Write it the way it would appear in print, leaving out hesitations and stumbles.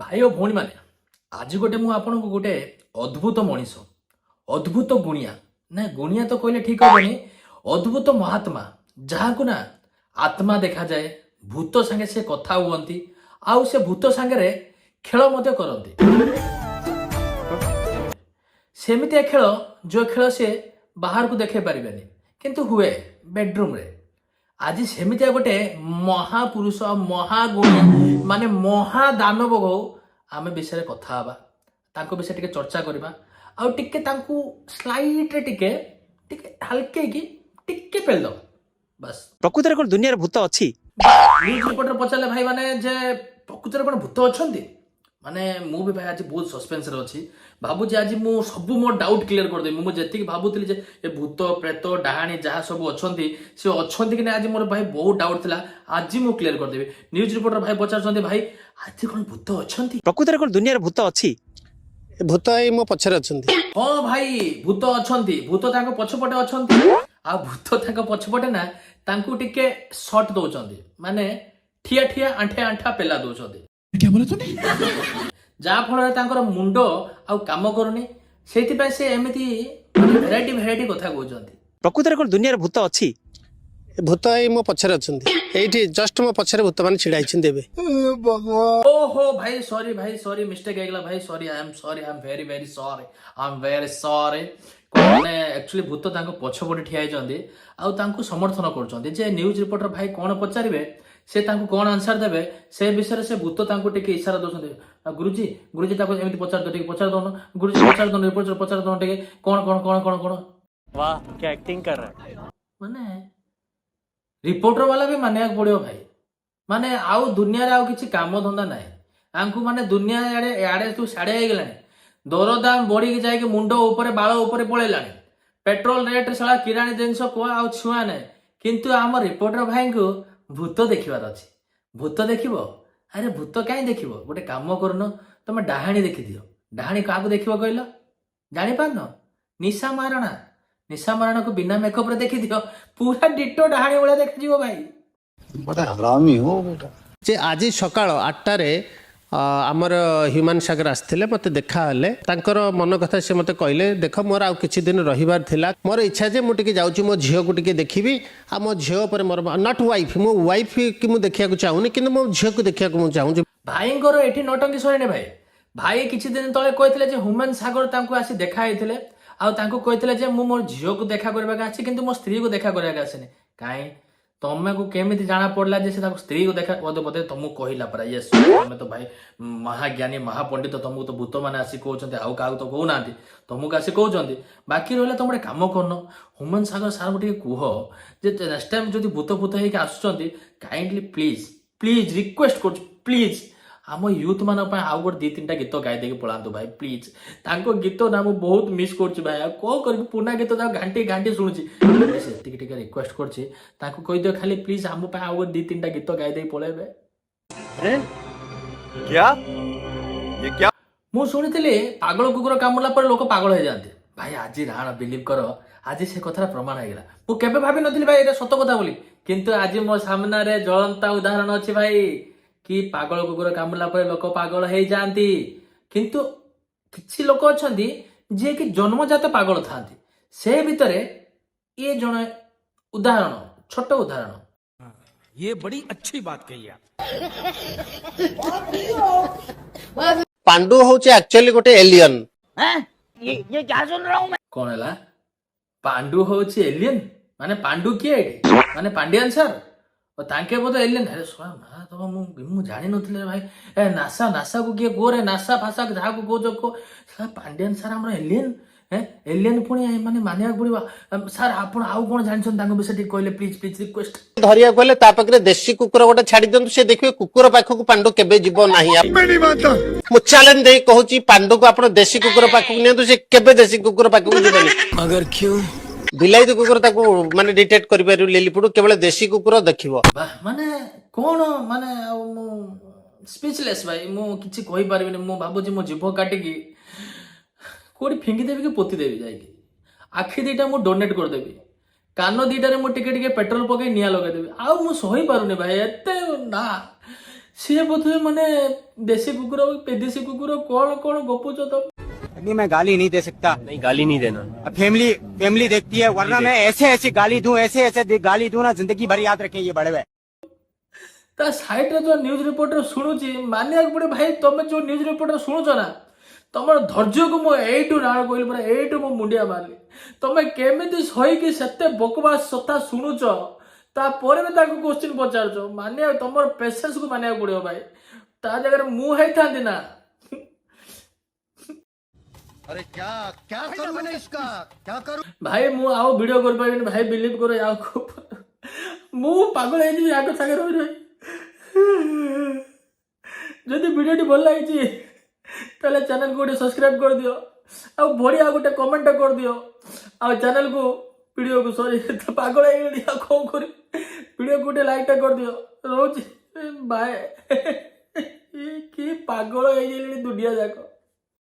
भाई और भौणी मैंने आज गोटे गोटे अद्भुत मनीष अद्भुत गुणिया ना गुणिया तो कहले ठीक हेनी अद्भुत महात्मा जहाँ को ना आत्मा देखा जाए भूत संगे से कथा हुअंती आउ से भूत संगे खेल मध्य करती सेमितिया खेल जो खेल से बाहर को देखे पारे किंतु हुए बेडरूम रे आज सेमितिया गोटे महापुरुष महागुणी माने महादानव हो आम विषय कथा हवा तांको विषय टिके चर्चा करबा आउ टिके तांको स्लाइट रे टिके हल्के की टिके पेल दो बस प्रकृतिर कोन दुनिया भूत अछि न्यूज रिपोर्टर पचाले भाई माने जे प्रकृतिर कोन भूत अछंती माने मु भी भाई आज बहुत सस्पेंस रे अछि भाबु जे आज मु सब मो डाउट क्लियर कर दे मु जेति भाबुतली जे ए भूत प्रेत डाहाणी जहा सब अछंती से अछंती कि आज मोर भाई बहुत डाउट थिला आज मु क्लियर कर देबी न्यूज रिपोर्टर भाई पचार छंती भाई आज कोन भूत अछंती प्रकृतिर कोन दुनिया भूत अछि भूत आई मो पछरे अछंती हां भाई भूत अछंती भूत ताको पछपटे अछंती आ भूत ताको पछपटे ना तांको टिके शॉट दउचंती माने ठिया ठिया आंठे आंठा पेला दउचंती क्या बोला तूने जहा फल तांकर मुंड आउ काम करूनी सेति पय से एमिति भेराइटी भेराइटी कथा कहउचंती प्रकृतिर कोन दुनिया भूत अछि भूत आई मो पछरे अछंती एठी जस्ट मो पछरे भूत माने छिड़ाई छिन देबे ओहो भाई सॉरी मिस्टेक हो गला भाई sorry I am very sorry कोने एक्चुअली भूत तांको पछपटे ठिया आइचंदी आउ तांको समर्थन करचंदी जे न्यूज रिपोर्टर भाई कोन पचारिबे से तांको कोन आंसर देबे से विषय से भूत तांको टिके इशारा दोसंदी गुरुजी ताको एमिति पचार दो टिके पचार दो गुरुजी पचार दो रिपोर्टर पचार दो टिके कोन वाह क्या एक्टिंग कर रहा है माने रिपोर्टर वाला भी मानिया पड़ो भाई माने आउ दुनिया रे आउ किछि काम धंदा नाही आंकु माने दुनिया याडे तू साडे आइ गेलानी दरदाम बढ़ी जाए कि मुंड ऊपर बाल ऊपर पळेलानी पेट्रोल रेट साला किराणी जिनस को आउ छुआ नै किंतु आम रिपोर्टर भाई को भूत देखिबार अछि भूत देखिबो अरे भूत काई देखिबो गोटे काम करनो तमे डाहाणी देखि दियो डाहाणी काको देखिबो कहलो जानि पारनो निशा मारणा को बिना मेकअप रे देखि दियो पूरा डिटो डाहाणी वाला देखि दियो भाई बड़ा हरामी हो बेटा जे आज सकाळ 8टा रे आमर ह्यूमन सागर आसथिले मते देखा हले तांकर मन कथा से मते कहले देख मोर आ किछि दिन रहिबार थिला मोर इच्छा जे मु टिके जाउची मो झियो को टिके देखिबी आ मो झियो पर मोर नॉट वाइफ मो वाइफ कि मु देखिया को चाहुनी किंतु मो झियो को देखिया को मु चाहू जे भाई एठी नौटंकी सरेने भाई किछि दिन तळे कहथिले जे ह्यूमन सागर तांको आसी देखा आइथिले आ तांको कहथिले जे मु मोर झियो को देखा करबा का अछि किंतु मो स्त्री को देखा करबा का आसेने काई तमे को केमिति जाना पड़ला जे से ताको स्त्री को देखा ओदे बदे तुमको कहिला परा ये तमे तो भाई महाज्ञानी महापंडित तुमको तो भूत माने आसी कहउचंते आउ का तो कहउ नांती तुमको आसी कहउचंती बाकी रहले तुम काम करनो ह्यूमन सागर सार गोटे कुह जे नेक्स्ट टाइम जदी भूत भूत हे के आसुचंती काइंडली प्लीज रिक्वेस्ट कर प्लीज आम यूथ मान आउ गोटे 2-3टा गीत गाई देके पलांतु भाई प्लीज तांको गीत ना मु बहुत मिस करछि भाई को करबी पुना गीत ता घंटी सुनुछि सेतिक टिके रिक्वेस्ट करछि तांको कहि दियो खाली प्लीज आम पे आउ 2-3टा गीत गाई देके पळेबे अरे क्या ये क्या मु सुनिथिले पागल कुकुर कामुला पर लोक पागल हो जाते भाई आज राण बिलीव कर आज से कथा प्रमाण हो गला मु केबे भाबी नथिली भाई एटा सत कथा बोली किंतु आज मो सामना रे ज्वलंता उदाहरण अछि भाई कि पागल कुकुर कामुला पर लोक पागल हो जाती किंतु किछि लोक अछंती जे कि जन्मजात पागल थांती से भितरे ये जने उदाहरण छोट उदाहरण ये बड़ी अच्छी बात कही आप पांडु होचे एक्चुअली गोटे एलियन ये क्या सुन रहा हूँ मैं कौन है पांडु होची एलियन माने पांडु किए एटी माने पांडियन सर और तांके बोध एलियन अरे सोना मा तो मु जानि नथिले भाई ए नासा को किए गोरे नासा फासा जहा को गो जको पांडियन सर हमर एलियन एलियन पुणी माने मानिया पड़िबा सर आपण आउ कोन जानिछन तांको विषय ठीक कहले प्लीज रिक्वेस्ट धरिया कहले ता पाखरे देशी कुकुर गोटे छाडी दंतु से देखिबे कुकुर पाखक पांडु केबे जीवो नाही मु चैलेंज देई कहूची पांडु को आपण देशी कुकुर पाखक नियंतु से केबे देशी कुकुर पाखक जीवनी अगर क्यों बिलाई तो कुकुर ताको माने डिटेक्ट करि पारु लेलीपुडु केवल देशी कुकुर देखिबो माने कोन माने मु स्पीचलेस भाई मु किछि कहि पारबिनी मु भाबुची मो जीभ काटी की कोडी फिंगी देबी कि पोती देबी जाई की आखि दीटा मु डोनेट कर देबी କାନ ଦିଟାରେ ମୁଁ ଟିକେ ଟିକେ ପେଟ୍ରୋଲ ପକେଇ ନିଆଁ ଲଗେଇଦେବି। ଆଉ ମୁଁ ସହି ପାରୁନି ଭାଇ ଏତେ ନା। ସିଏ ବୋଧହୁଏ ମାନେ ଦେଶୀ କୁକୁର ବିଦେଶୀ କୁକୁର କଣ କଣ ଗପୁଛ ତମେ। नहीं मैं गाली नहीं दे सकता। नहीं गाली नहीं देना। अब फैमिली देखती है, वरना मैं ऐसे गाली दूं, ऐसे गाली दूं ना, जिंदगी भर याद रखें ये बड़े भाई। ତା ସାଇଡରେ ଯୋଉ ନ୍ୟୁଜ ରିପୋର୍ଟର ଶୁଣୁଛି ମାନିବାକୁ ପଡେ ଭାଇ। ତମେ ଯୋଉ ନ୍ୟୁଜ ରିପୋର୍ଟର ଶୁଣୁଛ ନା, ତମର ଧୈର୍ଯ୍ୟକୁ ମୁଁ ଏଇଠୁ ରାଣ କହିଲି ପରା, ଏଇଠୁ ମୁଁ ମୁଣ୍ଡିଆ ମାରିଲି। ତମେ କେମିତି ସହିକି ସେତେ ବକବାସ ସତା ଶୁଣୁଛ, ତାପରେ ବି ତାକୁ କ୍ୱେଶ୍ଚିନ୍ ପଚାରୁଛ। ମାନିବାକୁ ତମର ପେସେନ୍ସକୁ ମାନିବାକୁ ପଡିବ ଭାଇ। ତା ଜାଗାରେ ମୁଁ ହେଇଥାନ୍ତି ନା। अरे क्या क्या करूं मैं इसका क्या करूं ଭାଇ ମୁଁ ଆଉ ଭିଡିଓ କରିପାରିବିନି ଭାଇ, ବିଲିଭ କର। ଆଉ ମୁଁ ପାଗଳ ହେଇଯିବି ଆଗ ସାଙ୍ଗରେ ରହି ରହି। ଯଦି ଭିଡିଓଟି ଭଲ ଲାଗିଛି ତାହେଲେ ଚ୍ୟାନେଲକୁ ଗୋଟେ ସବସ୍କ୍ରାଇବ କରିଦିଅ, ଆଉ ବଢିଆ ଗୋଟେ କମେଣ୍ଟ କରିଦିଅ, ଆଉ ଚ୍ୟାନେଲକୁ ଭିଡିଓକୁ ସରି ପାଗଳ ହେଇଗଲି ଆଉ କଣ କରିବି, ଭିଡିଓକୁ ଗୋଟେ ଲାଇକଟା କରିଦିଅ। ରହୁଛି ବାଏ। କି ପାଗଳ ହେଇଗଲିଣି ଦୁନିଆ ଯାକ।